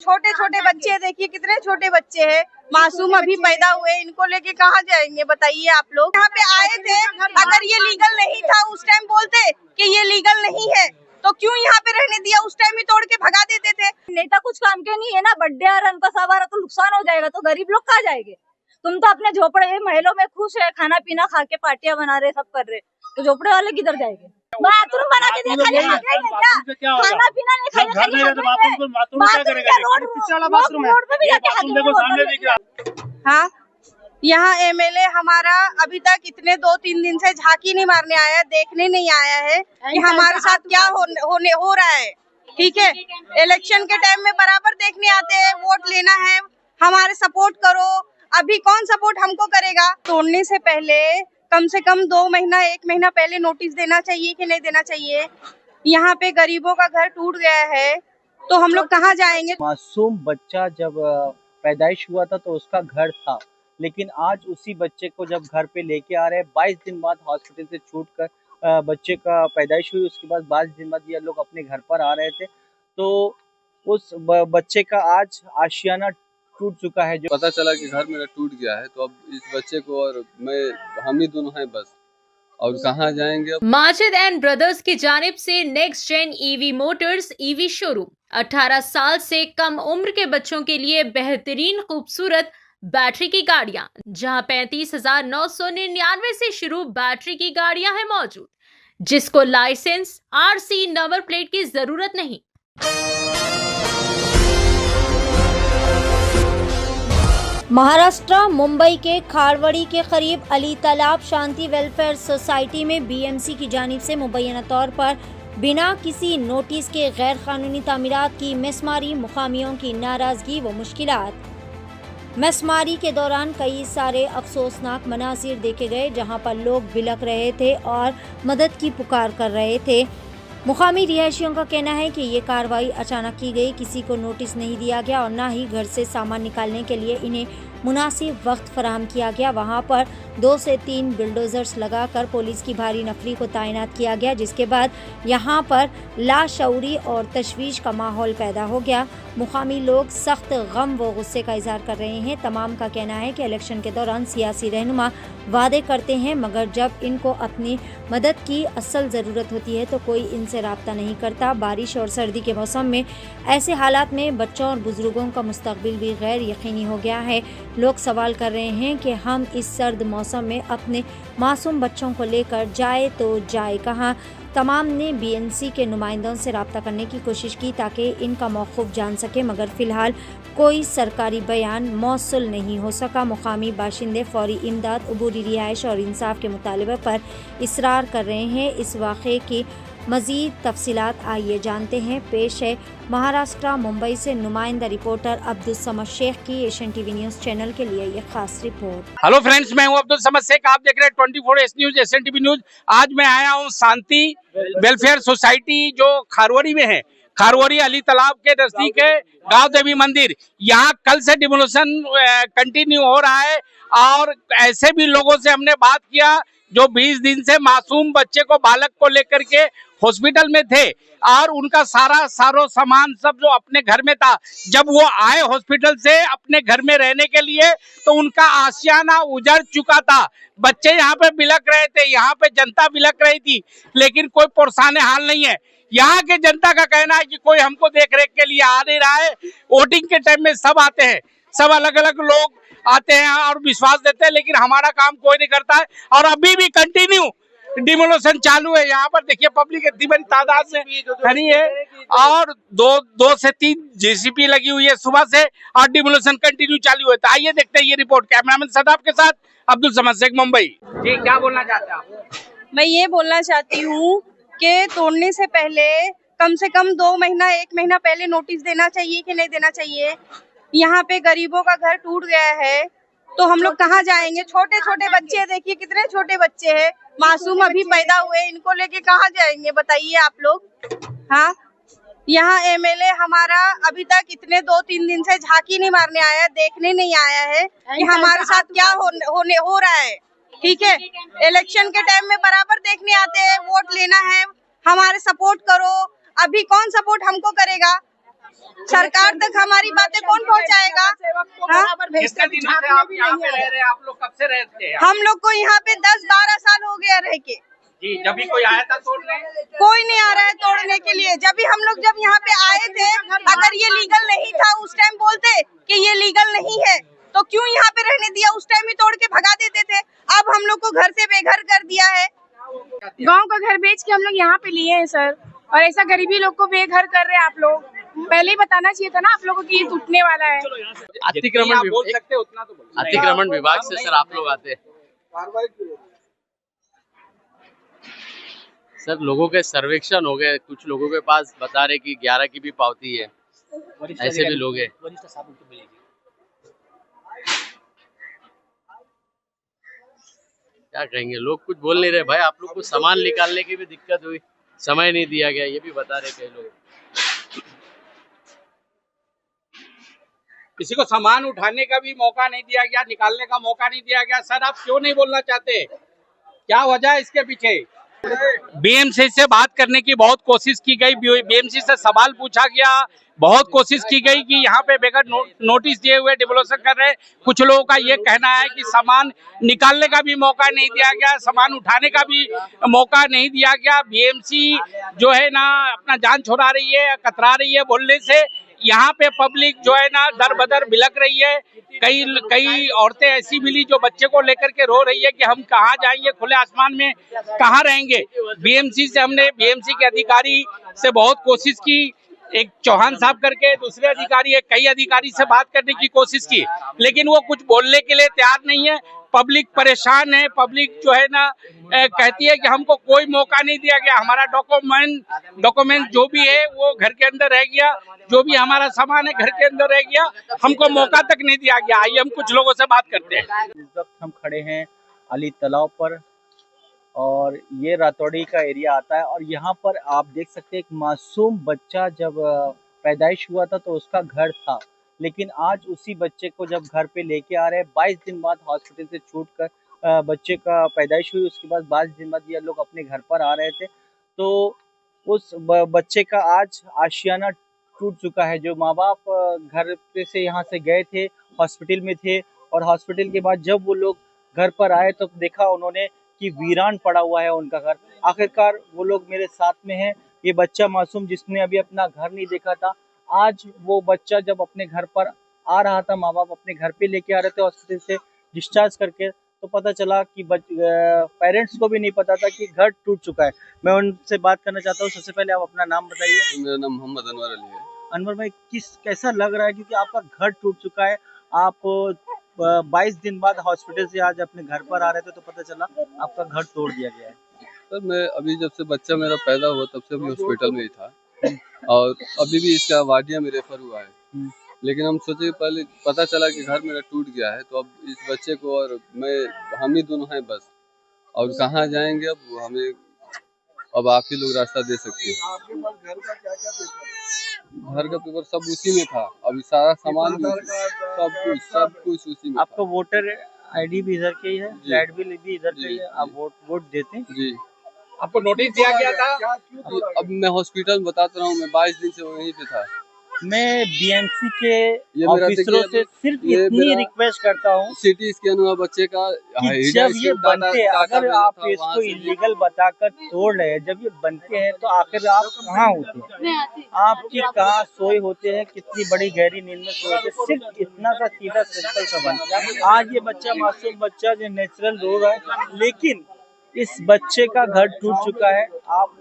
छोटे छोटे बच्चे देखिए, कितने छोटे बच्चे हैं, मासूम अभी पैदा हुए, इनको लेके कहाँ जाएंगे बताइए आप लोग। यहाँ पे आए थे, अगर ये लीगल नहीं था उस टाइम बोलते कि ये लीगल नहीं है, तो क्यों यहाँ पे रहने दिया, उस टाइम ही तोड़ के भगा देते थे। नेता कुछ काम के नहीं है ना, बर्थडे आ रहा उनका सवार तो नुकसान हो जाएगा, तो गरीब लोग कहाँ जाएंगे। तुम तो अपने झोपड़े महलों में खुश है, खाना पीना खा के पार्टियां बना रहे, सब कर रहे, तो झोपड़े वाले किधर जाएंगे। बाथरूम बना के दिया, खाली क्या खाना पीना नहीं खाएंगे, रोड पे भी जाके। हाँ, यहाँ एमएलए हमारा अभी तक इतने 2-3 दिन से झांकी नहीं मारने आया, देखने नहीं आया है कि हमारे साथ क्या हो रहा है। ठीक है, इलेक्शन के टाइम में बराबर देखने आते हैं, वोट लेना है, हमारे सपोर्ट करो। अभी कौन सपोर्ट हमको करेगा। तोड़ने से पहले कम से कम 2 महीना 1 महीना पहले नोटिस देना चाहिए कि नहीं देना चाहिए। यहाँ पे गरीबों का घर टूट गया है, तो हम लोग कहाँ जाएंगे। मासूम बच्चा जब पैदाइश हुआ था तो उसका घर था, लेकिन आज उसी बच्चे को जब घर पे लेके आ रहे हैं, 22 दिन बाद हॉस्पिटल से छूटकर बच्चे का पैदाइश हुई, उसके बाद 22 दिन बाद ये लोग अपने घर पर आ रहे थे, तो उस बच्चे का आज आशियाना टूट चुका है। जो पता चला कि घर मेरा टूट गया है, तो अब इस बच्चे को और हम ही दोनों हैं बस, और कहाँ जाएंगे। माजिद एंड ब्रदर्स की जानिब से next gen EV motors EV showroom 18 साल से कम उम्र के बच्चों के लिए बेहतरीन खूबसूरत बैटरी की गाड़ियां, जहां 35,999 से शुरू बैटरी की गाड़ियां हैं मौजूद, जिसको लाइसेंस आरसी नंबर प्लेट की जरूरत नहीं। महाराष्ट्र मुंबई के खारवड़ी के करीब अली तालाब शांति वेलफेयर सोसाइटी में बीएमसी की जानिब से मुबैना तौर पर बिना किसी नोटिस के गैर कानूनी तामीरात की मेसमारी, मुकामियों की नाराजगी व मुश्किलात। मेसमारी के दौरान कई सारे अफसोसनाक मनासिर देखे गए, जहां पर लोग बिलख रहे थे और मदद की पुकार कर रहे थे। मुकामी रिहायशियों का कहना है कि ये कार्रवाई अचानक की गई, किसी को नोटिस नहीं दिया गया और न ही घर से सामान निकालने के लिए इन्हें मुनासिब वक्त फराहम किया गया। वहां पर 2 से 3 बुलडोजर्स लगाकर पुलिस की भारी नफरी को तैनात किया गया, जिसके बाद यहां पर लाशऊरी और तशवीश का माहौल पैदा हो गया। मुकामी लोग सख्त गम व गुस्से का इजहार कर रहे हैं। तमाम का कहना है कि इलेक्शन के दौरान सियासी रहनुमा वादे करते हैं, मगर जब इनको अपनी मदद की असल ज़रूरत होती है तो कोई इनसे राब्ता नहीं करता। बारिश और सर्दी के मौसम में ऐसे हालात में बच्चों और बुजुर्गों का मुस्तकबिल भी गैर यकीनी हो गया है। लोग सवाल कर रहे हैं कि हम इस सर्द मौसम में अपने मासूम बच्चों को लेकर जाए तो जाए कहाँ। तमाम ने बीएमसी के नुमाइंदों से रब्ता करने की कोशिश की ताकि इनका मौक़िफ़ जान सके, मगर फ़िलहाल कोई सरकारी बयान मौसूल नहीं हो सका। मुकामी बाशिंदे फौरी इमदाद, अबूरी रिहाइश और इंसाफ के मुतालबे पर इसरार कर रहे हैं। इस वाक़े की मज़ीद तफसीलात आइए जानते हैं। पेश है महाराष्ट्र मुंबई से नुमाइंदा रिपोर्टर अब्दुल समद शेख की एशियन टीवी न्यूज़ चैनल के लिए ये खास रिपोर्ट। हेलो फ्रेंड्स, मैं हूं अब्दुल समद शेख, आप देख रहे हैं 24 न्यूज़ एशियन टीवी न्यूज़। आज मैं आया हूं शांति वेलफेयर सोसाइटी जो खारवड़ी में है, खारवड़ी अली तालाब के नजदीक है, गांव देवी मंदिर। यहाँ कल से डिमोलिशन कंटिन्यू हो रहा है और ऐसे भी लोगों से हमने बात किया जो 20 दिन से मासूम बच्चे को, बालक को लेकर के हॉस्पिटल में थे और उनका सारा सामान सब जो अपने घर में था, जब वो आए हॉस्पिटल से अपने घर में रहने के लिए तो उनका आशियाना उजड़ चुका था। बच्चे यहाँ पे बिलख रहे थे, यहाँ पे जनता बिलख रही थी, लेकिन कोई पुरसाने हाल नहीं है। यहाँ के जनता का कहना है कि कोई हमको देख रेख के लिए आ नहीं रहा है। वोटिंग के टाइम में सब आते हैं, सब अलग अलग लोग आते हैं और विश्वास देते हैं, लेकिन हमारा काम कोई नहीं करता है और अभी भी कंटिन्यू डिमोलिशन चालू है। यहाँ पर देखिए पब्लिक इतनी बड़ी तादाद में खड़ी है और दो से 3 जेसीबी लगी हुई है सुबह से और डिमोलिशन कंटिन्यू चालू है। तो आइए देखते हैं ये रिपोर्ट। कैमरामैन सदाब के साथ अब्दुल समद शेख, मुंबई। जी, क्या बोलना चाहते हैं आप? मैं ये बोलना चाहती हूँ कि तोड़ने से पहले कम से कम 2 महीना 1 महीना पहले नोटिस देना चाहिए कि नहीं देना चाहिए। यहाँ पे गरीबों का घर टूट गया है, तो हम लोग कहाँ जाएंगे। छोटे छोटे बच्चे देखिए, कितने छोटे बच्चे हैं, मासूम अभी पैदा हुए, इनको लेके कहाँ जाएंगे बताइए आप लोग। हाँ, यहाँ एमएलए हमारा अभी तक इतने 2-3 दिन से झांकी नहीं मारने आया, देखने नहीं आया है कि हमारे साथ क्या हो रहा है। ठीक है, इलेक्शन के टाइम में बराबर देखने आते हैं, वोट लेना है, हमारे सपोर्ट करो। अभी कौन सपोर्ट हमको करेगा। सरकार तक हमारी बातें कौन पहुंचाएगा? हाँ? कितने दिनों से आप यहाँ पे रह रहे हैं? आप लोग कब से रहते हैं? हम लोग को यहाँ पे 10-12 साल हो गया रह के। जी, जब भी कोई आया था तोड़ने? कोई नहीं आ रहा है तोड़ने के लिए। जब यहाँ पे आए थे, अगर ये लीगल नहीं था उस टाइम बोलते कि ये लीगल नहीं है, तो क्यों यहाँ पे रहने दिया? उस टाइम ही तोड़ के भगा देते थे। अब हम लोग को घर से बेघर कर दिया है। गांव का घर बेच के हम लोग यहाँ पे लिए हैं सर, और ऐसा गरीबी लोग को बेघर कर रहे हैं आप लोग। पहले ही बताना चाहिए था ना आप लोगों को कि ये टूटने वाला है। अतिक्रमण बोल सकते हैं उतना तो बोलिए। अतिक्रमण विभाग से सर आप लोग आते हैं सर, लोगों के सर्वेक्षण हो गए, कुछ लोगों के पास बता रहे कि 11 की भी पावती है, ऐसे भी लोग हैं। क्या कहेंगे, लोग कुछ बोल नहीं रहे भाई। आप लोग को सामान निकालने की भी दिक्कत हुई, समय नहीं दिया गया, ये भी बता रहे कई लोग। किसी को सामान उठाने का भी मौका नहीं दिया गया, निकालने का मौका नहीं दिया गया। सर, आप क्यों नहीं बोलना चाहते? क्या वजह है इसके पीछे? बीएमसी से बात करने की बहुत कोशिश की गई, बीएमसी से सवाल पूछा गया, बहुत कोशिश की गई कि यहाँ पे बगैर नोटिस दिए हुए डिमोलिशन कर रहे। कुछ लोगों का ये कहना है कि सामान निकालने का भी मौका नहीं दिया गया, सामान उठाने का भी मौका नहीं दिया गया। बीएमसी जो है ना अपना जान छुड़ा रही है, कतरा रही है बोलने से। यहाँ पे पब्लिक जो है ना दर बदर बिलक रही है। कई औरतें ऐसी मिली जो बच्चे को लेकर के रो रही है कि हम कहाँ जाएंगे, खुले आसमान में कहाँ रहेंगे। हमने बीएमसी के अधिकारी से बहुत कोशिश की, एक चौहान साहब करके दूसरे अधिकारी है, कई अधिकारी से बात करने की कोशिश की, लेकिन वो कुछ बोलने के लिए तैयार नहीं है। पब्लिक परेशान है। पब्लिक जो है ना कहती है कि हमको कोई मौका नहीं दिया गया, हमारा डॉक्यूमेंट जो भी है वो घर के अंदर रह गया, जो भी हमारा सामान है घर के अंदर रह गया, हमको मौका तक नहीं दिया गया। आइए हम कुछ लोगों से बात करते हैं। इस वक्त हम खड़े हैं अली तालाब पर और ये रातौड़ी का एरिया आता है और यहाँ पर आप देख सकते हैं एक मासूम बच्चा जब पैदाइश हुआ था तो उसका घर था, लेकिन आज उसी बच्चे को जब घर पे लेके आ रहे हैं 22 दिन बाद हॉस्पिटल से छूटकर बच्चे का पैदाइश हुई, उसके बाद 22 दिन बाद ये लोग अपने घर पर आ रहे थे तो उस बच्चे का आज आशियाना टूट चुका है। जो माँ बाप घर पे से यहाँ से गए थे, हॉस्पिटल में थे और हॉस्पिटल के बाद जब वो लोग घर पर आए तो देखा उन्होंने कि वीरान पड़ा हुआ है उनका घर। आखिरकार वो लोग मेरे साथ में हैं। ये बच्चा मासूम जिसने अभी अपना घर नहीं देखा था, आज वो बच्चा जब अपने घर पर आ रहा था, माँ बाप अपने घर पे लेके आ रहे थे हॉस्पिटल से डिस्चार्ज करके, तो पता चला कि पेरेंट्स को भी नहीं पता था कि घर टूट चुका है। मैं उनसे बात करना चाहता हूँ। सबसे पहले आप अपना नाम बताइए। मेरा नाम मोहम्मद अनवर अली है। अनवर भाई, कैसा लग रहा है क्योंकि आपका घर टूट चुका है, आप 22 दिन बाद हॉस्पिटल से आज अपने घर पर आ रहे थे तो पता चला आपका घर तोड़ दिया गया है। सर, मैं अभी जब से बच्चा मेरा पैदा हुआ तब से अभी हॉस्पिटल में ही था और अभी भी इसका वाडिया में रेफर हुआ है, लेकिन हम सोचे पहले पता चला कि घर मेरा टूट गया है तो अब इस बच्चे को और हम ही दोनों हैं बस, और कहाँ जाएंगे अब हमें, अब आप ही लोग रास्ता दे सकते हैं। आपके पास घर का क्या-क्या पेपर? घर का पेपर सब उसी में था, अभी सारा सामान भी सब कुछ उसी में। आपका वोटर आईडी भी इधर के ही है, लाइट बिल भी इधर के ही है, आप वोट देते हैं जी। आपको नोटिस दिया गया था? अब मैं हॉस्पिटल बताता रहा हूँ, मैं 22 दिन से वहीं पे था। मैं बीएमसी के ऑफिसरों से सिर्फ इतनी रिक्वेस्ट करता हूँ, सिटी स्कैन हुआ बच्चे का, कि जब ये बनते हैं, अगर आप इसको इलीगल बताकर तोड़ रहे हैं, जब ये बनते हैं तो आखिर आप कहाँ होते हैं, आपकी कहाँ सोए होते हैं, कितनी बड़ी गहरी नींद में सोए होते हैं। सिर्फ इतना सा सीधा सिंपल सा बन। आज ये बच्चा मासूम बच्चा जो नेचुरल रो रहा है, लेकिन इस बच्चे का घर टूट चुका है। आप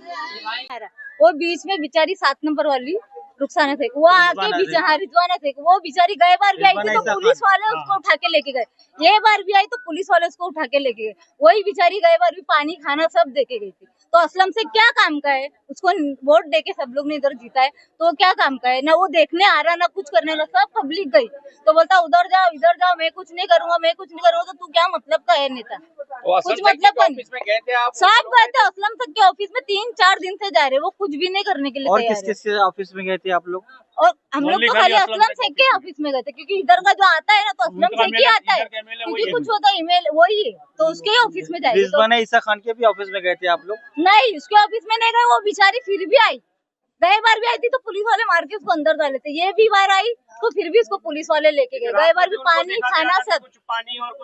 वो बीच में बेचारी 7 नंबर वाली रुखसाना थे, वो आके बीच रिजवाना थे, वो बेचारी गए बार भी आई थी तो पुलिस वाले उसको उठा के लेके गए, ये बार भी आई तो पुलिस वाले उसको उठा के लेके गए। वही बेचारी गए बार भी पानी खाना सब देके गई थी। तो असलम से क्या काम का है? उसको वोट देके सब लोग ने इधर जीता है तो क्या काम का है? ना वो देखने आ रहा ना कुछ करने, सब पब्लिक गई तो बोलता उधर जाओ इधर जाओ, मैं कुछ नहीं करूंगा, मैं कुछ नहीं करूंगा। तो तू क्या मतलब का है नेता? कुछ मतलब का नहीं। सब गए थे असलम तक के ऑफिस में, 3-4 दिन से जा रहे, वो कुछ भी नहीं करने के लिए और तैयार है। किस ऑफिस में गए थे आप लोग? और हम लोग तो खाली असलम शेख के ऑफिस में गए थे, क्योंकि इधर का जो आता है ना तो असलम शेख ही आता है, क्योंकि कुछ होता है ईमेल वही है तो उसके ही ऑफिस में जाएंगे। रिजवाना ईसा खान के भी ऑफिस में गए थे आप लोग? नहीं, उसके ऑफिस में नहीं गए, वो बेचारी फिर भी आई गए बार भी आई थी तो पुलिस वाले मार के उसको अंदर डाले थे, ये भी बार आई तो फिर भी उसको पुलिस वाले लेके गए। गए बार भी पानी खाना सब,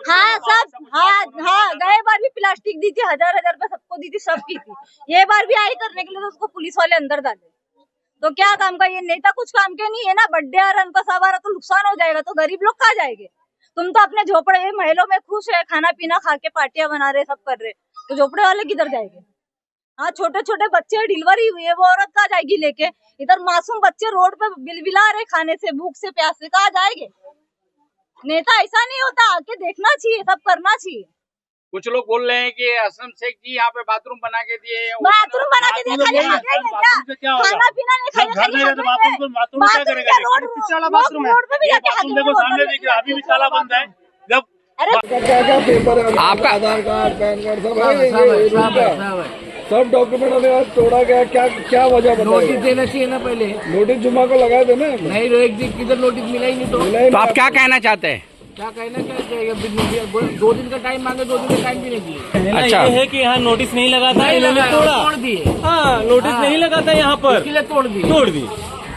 हाँ सब, हाँ गए बार भी प्लास्टिक दी थी, 1000 रुपए सबको दी थी, सब की थी। ये बार भी आई करने के लिए तो उसको पुलिस वाले अंदर डाले। तो क्या काम का ये नेता, कुछ काम के नहीं है ना। बर्थडे आ रहा है उनका, सब आ रहा, तो नुकसान हो जाएगा, तो गरीब लोग कहाँ जाएंगे। तुम तो अपने झोपड़े महलों में खुश है, खाना पीना खा के पार्टियां बना रहे, सब कर रहे, तो झोपड़े वाले किधर जाएंगे। हाँ छोटे छोटे बच्चे डिलीवरी हुई है, वो औरत कहाँ जाएगी लेके। इधर मासूम बच्चे रोड पे बिलबिला रहे, खाने से, भूख से, प्यास से, कहाँ जाएंगे। नेता ऐसा नहीं होता, आके देखना चाहिए, सब करना चाहिए। कुछ लोग बोल रहे हैं कि असलम शेख जी यहाँ पे बाथरूम बना के दिए, बाथरूम बना के दिए, खाली खाना पीना नहीं खाया, रोड पे भी जाके अभी भी ताला बंद है। जब क्या क्या पेपर है आपका? आधार कार्ड, पैन कार्ड सब डॉक्यूमेंट हमें आज तोड़ा गया, क्या क्या वजह बताइए? नोटिस देना चाहिए ना पहले। नोटिस जुम्मा को लगाए थे ना? नहीं, एक दिन किधर नोटिस मिला ही नहीं। तो आप क्या कहना चाहते हैं? क्या कहना चाहिए, 2 दिन का टाइम मांगे, 2 दिन का टाइम भी नहीं दिए। अच्छा ये है कि यहाँ नोटिस नहीं लगा था, इन्होंने तोड़ दिए। हाँ, नोटिस नहीं लगा था यहाँ पर, इसलिए तोड़ दी।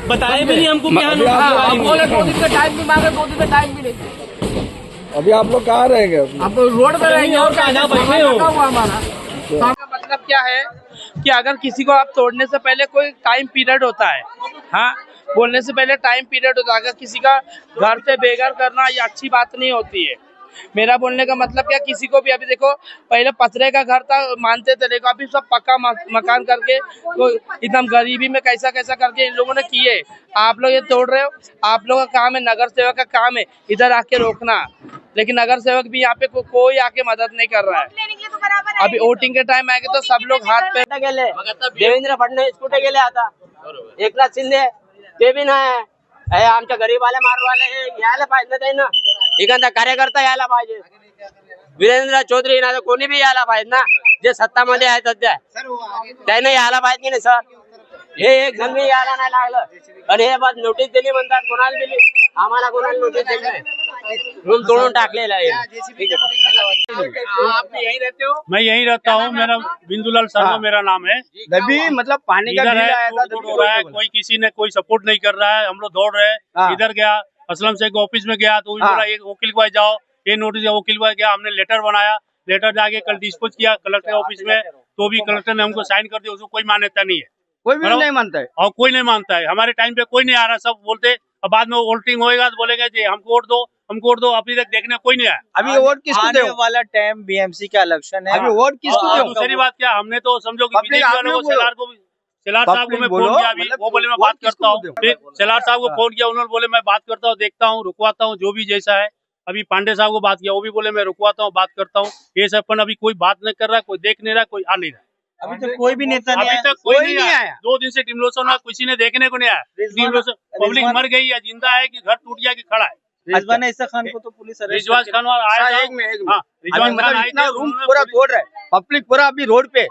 बताए भी नहीं हमको, बोले 2 दिन का टाइम भी मांगे, 2 दिन का टाइम भी नहीं दिए। अभी आप लोग कहाँ रहेंगे? अब रोड पे रहेंगे और कहाँ बैठे हो हमारा। मतलब क्या है कि अगर किसी को आप तोड़ने से पहले कोई टाइम पीरियड होता है, हाँ बोलने से पहले टाइम पीरियड होता है। अगर किसी का घर से बेघर करना ये अच्छी बात नहीं होती है। मेरा बोलने का मतलब क्या, किसी को भी अभी देखो, पहले पथरे का घर था, मानते थे, देखो अभी सब पक्का मकान करके, तो एकदम गरीबी में कैसा कैसा करके इन लोगों ने किए। आप लोग ये तोड़ रहे हो, आप लोगों का काम है, नगर सेवक का काम है इधर आके रोकना, लेकिन नगर सेवक भी यहाँ पे कोई आके मदद नहीं कर रहा है। अभी वोटिंग के टाइम आएंगे तो सब लोग हाथ पे देवेंद्र फडणवीस कुठे गेले आता, एकनाथ शिंदे ते बी नाही, आमच्या गरीबाला मारवाले यायला पाहिजे, त्यांना एखादा कार्यकर्ता यायला पाहिजे, वीरेंद्र चौधरी ना कोणी बी यायला पाहिजे ना, जे सत्तामध्ये आहे सध्या त्याने यायला पाहिजे की नाही सर। हे एक जण बी यायला नाही लागलं आणि हे बस नोटीस दिली म्हणतात, कोणाला दिली, आम्हाला कोणाला नोटीस दिली नाही, रूम तोडून टाकलेला आहे। आप यहीं रहते हो? मैं यहीं रहता हूँ, मेरा बिंदुलाल शर्मा मेरा नाम है। नबी मतलब पानी का बिल आया था, हो रहा है, कोई किसी ने कोई सपोर्ट नहीं कर रहा है, हम लोग दौड़ रहे हैं। इधर गया असलम शेख ऑफिस में गया तो बोला एक वकील के पास जाओ, ये नोटिस वकील के पास गया, हमने लेटर बनाया, लेटर जाके कल डिस्पोज किया कलेक्टर ऑफिस में, तो भी कलेक्टर ने हमको साइन कर दिया, उसको कोई मान्यता नहीं है, कोई भी नहीं मानता है और कोई नहीं मानता है। हमारे टाइम पे कोई नहीं आ रहा, सब बोलते, अब बाद में वोटिंग होएगा तो बोलेगा जी हमको वोट दो, हमको वोट दो, अभी तक देखने कोई नहीं आया। अभी वोट किसको दो वाला टाइम बीएमसी का इलेक्शन है, अभी वोट किसको दो? दूसरी बात क्या, हमने तो समझो कि बीजेपी वालों को, सेलार साहब को मैं फोन किया, अभी वो बोले मैं बात करता हूँ, फिर सेलार साहब को फोन किया, उन्होंने बोले मैं बात करता हूँ, देखता हूँ, रुकवाता हूँ, जो भी जैसा है। अभी पांडे साहब को बात किया, वो भी बोले मैं रुकवाता हूँ, बात करता हूँ, ये सब, पर अभी कोई बात नहीं कर रहा, कोई देख नहीं रहा, कोई आ नहीं रहा। अभी तक कोई भी नेता नहीं अभी तक कोई नहीं आया। 2 दिन से टिमलोसन में किसी ने देखने को नहीं आया। टिमलोसन पब्लिक मर गई या जिंदा है कि घर टूट गया कि खड़ा है। रिजवान ईसा खान को तो पुलिस रिजवान खान आया, रिजवान खान इतना रूम पूरा तोड़ रहा है, पब्लिक पूरा अभी रोड पे,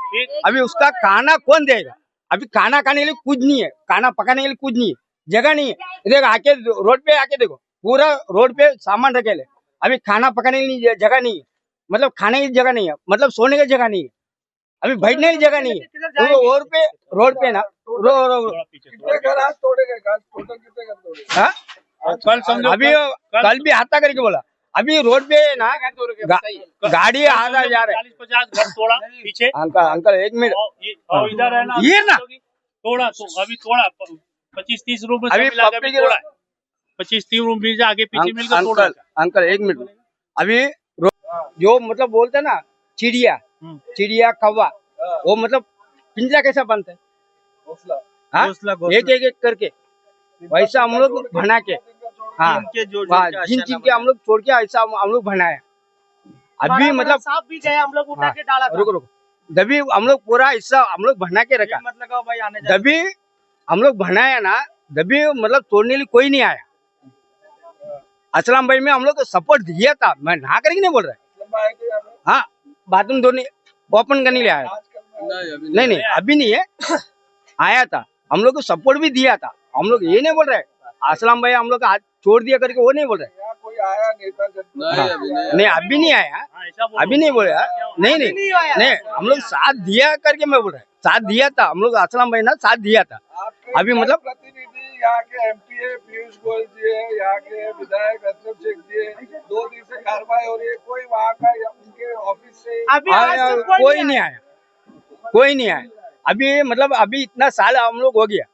अभी उसका खाना कौन देगा? अभी खाना खाने के लिए कुछ नहीं है, खाना पकाने के लिए कुछ नहीं है, जगह नहीं है। देखो आके रोड पे आके देखो, पूरा रोड पे सामान रखे, अभी खाना पकाने के लिए जगह नहीं है, मतलब खाने की जगह नहीं है, मतलब सोने की जगह नहीं है, अभी बैठने की जगह नहीं है। रोड पे ना कल समझो, अभी कल भी हाथा करके बोला, अभी रोड पे ना गाड़ी आ रहा जा रहा है, 40-50 घर तोड़ा पीछे। अंकल 1 मिनट, इधर है ना, ये ना तोड़ा, तो अभी तोड़ा 25-30 रूम अभी तोड़ा, 25-30 रूम मिल जाए, आगे पीछे मिलकर तोड़ा। अंकल 1 मिनट, अभी जो मतलब बोलते ना चिड़िया कौवा, वो मतलब पिंजरा कैसा बनता है, एक एक करके, वैसा हम लोग बना के, हाँ जिन चीज के हम लोग छोड़ के ऐसा हम लोग बनाया। अभी मतलब सांप भी गया, हम लोग उठा के डाला था। रुको तभी हम लोग पूरा हिस्सा हम लोग बना के रखा, मत लगाओ भाई, आने तभी हम लोग बनाया ना, तभी मतलब तोड़ने के लिए कोई नहीं आया। असलम भाई में हम लोग सपोर्ट दिया था, मैं ना करके नहीं बोल रहा, हाँ बाथरूम धोने ओपन करने लिए आया, नहीं अभी नहीं है, आया था, हम लोग को सपोर्ट भी दिया था। हम लोग ये नहीं बोल रहे असलम भाई हम लोग हाथ छोड़ दिया करके, वो नहीं बोल रहे, कोई आया नेता नहीं अभी नहीं आया, अभी नहीं बोले, नहीं हम लोग साथ दिया करके मैं बोल रहा, साथ दिया था हम लोग, असलम भाई ना साथ दिया था। अभी मतलब प्रतिनिधि यहाँ के MP है पीयूष गोयल जी है, यहाँ के विधायक अशरफ शेख जी है, 2 दिन से कार्रवाई हो रही है, कोई वहाँ का उनके ऑफिस से कोई नहीं आया, कोई नहीं आया। अभी मतलब अभी इतना साल हम लोग हो गया,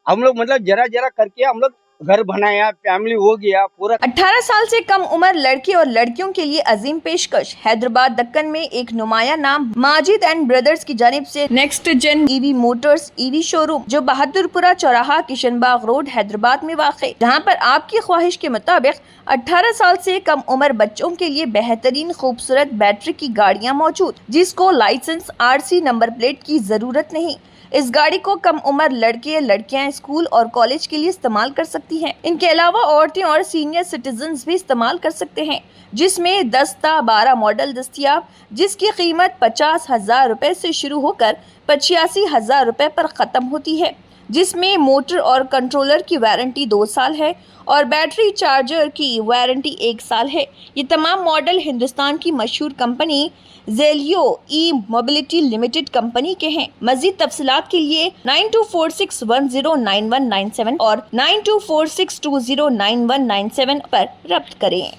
हम लोग मतलब जरा जरा करके हम लोग घर बनाया, फैमिली हो गया पूरा। 18 साल से कम उम्र लड़के और लड़कियों के लिए अजीम पेशकश। हैदराबाद दक्कन में एक नुमाया नाम माजिद एंड ब्रदर्स की जानिब से next gen EV motors EV showroom जो बहादुरपुरा चौराहा किशनबाग रोड हैदराबाद में वाक़, जहां पर आपकी ख्वाहिश के मुताबिक 18 साल से कम उम्र बच्चों के लिए बेहतरीन खूबसूरत बैटरी की गाड़ियाँ मौजूद, जिसको लाइसेंस RC नंबर प्लेट की जरूरत नहीं। इस गाड़ी को कम उम्र लड़के लड़कियां स्कूल और कॉलेज के लिए इस्तेमाल कर सकती हैं। इनके अलावा औरतें और सीनियर सिटीजन्स भी इस्तेमाल कर सकते हैं, जिसमें 10-12 मॉडल दस्तियाब, जिसकी कीमत 50,000 रुपए से शुरू होकर 85,000 रुपए पर ख़त्म होती है, जिसमें मोटर और कंट्रोलर की वारंटी 2 साल है और बैटरी चार्जर की वारंटी 1 साल है। ये तमाम मॉडल हिंदुस्तान की मशहूर कंपनी जेलियो ई मोबिलिटी लिमिटेड कंपनी के हैं। मजीद तफसीलात के लिए 9246109197 और 9246209197 पर रब्त करें।